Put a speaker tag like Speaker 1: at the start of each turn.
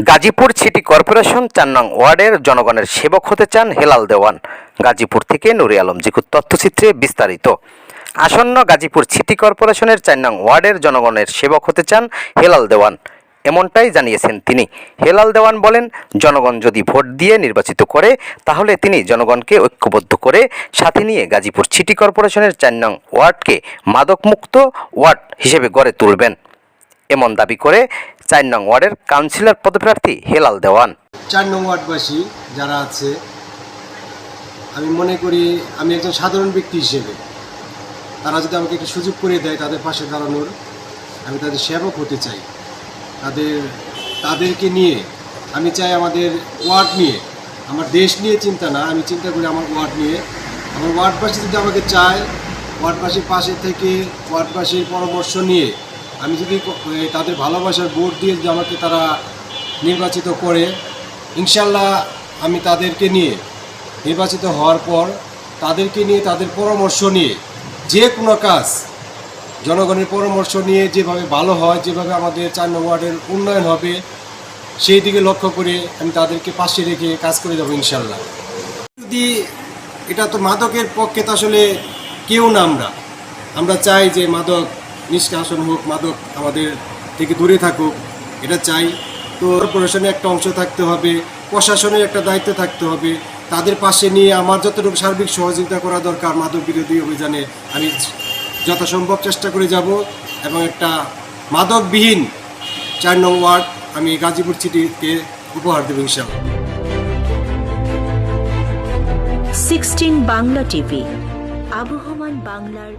Speaker 1: Gazipur city corporation ৪ নং ওয়ার্ডের জনগণের সেবক হতে চান হেলাল দেওয়ান। গাজীপুর থেকে নুরে আলম জিকুর তথ্যচিত্রে বিস্তারিত। আসন্ন গাজীপুর সিটি কর্পোরেশনের ৪ নং ওয়ার্ডের জনগণের সেবক হতে চান হেলাল দেওয়ান, এমনটাই জানিয়েছেন তিনি। হেলাল দেওয়ান বলেন, জনগণ যদি ভোট দিয়ে নির্বাচিত করে তাহলে তিনি জনগণকে ঐক্যবদ্ধ করে সাথে নিয়ে গাজীপুর সিটি কর্পোরেশনের ৪ নং ওয়ার্ডকে মাদকমুক্ত ওয়ার্ড হিসেবে গড়ে তুলবেন, এমন দাবি করে ৪ নং ওয়ার্ডের কাউন্সিলর পদপ্রার্থী হেলাল দেওয়ান।
Speaker 2: ৪ নং ওয়ার্ডবাসী যারা আছে, আমি মনে করি আমি একজন সাধারণ ব্যক্তি হিসেবে তারা যদি আমাকে একটু সুযোগ করে দেয় তাদের পাশে দাঁড়ানোর, আমি তাদের সেবক হতে চাই। তাদেরকে নিয়ে আমি চাই, আমাদের ওয়ার্ড নিয়ে, আমার দেশ নিয়ে চিন্তা না, আমি চিন্তা করি আমার ওয়ার্ড নিয়ে। আমার ওয়ার্ডবাসী যদি আমাকে চায়, ওয়ার্ডবাসীর পাশে থেকে ওয়ার্ডবাসীর পরামর্শ নিয়ে আমি যদি তাদের ভালোবাসার ভোট দিয়ে যদি আমাকে তারা নির্বাচিত করে, ইনশাল্লাহ আমি তাদেরকে নিয়ে নির্বাচিত হওয়ার পর তাদেরকে নিয়ে তাদের পরামর্শ নিয়ে যে কোনো কাজ, জনগণের পরামর্শ নিয়ে যেভাবে ভালো হয়, যেভাবে আমাদের ৪ নং ওয়ার্ডের উন্নয়ন হবে, সেই দিকে লক্ষ্য করে আমি তাদেরকে পাশে রেখে কাজ করে যাবো ইনশাল্লাহ। যদি এটা তো মাদকের পক্ষে তো আসলে কেউ না, আমরা চাই যে মাদক নিষ্কাশন হোক, মাদক আমাদের থেকে দূরে থাকুক, এটা চাই। তো কর্পোরেশনের একটা অংশ থাকতে হবে, প্রশাসনের একটা দায়িত্ব থাকতে হবে, তাদের পাশে নিয়ে আমার যতটুকু সার্বিক সহযোগিতা করা দরকার মাদক বিরোধী অভিযানে আমি যথাসম্ভব চেষ্টা করে যাব, এবং একটা মাদকবিহীন ৪ নং ওয়ার্ড আমি গাজীপুর সিটিকে উপহার দেব ইনশাআল্লাহ।
Speaker 3: 16 বাংলা টিভি, আবহমান বাংলার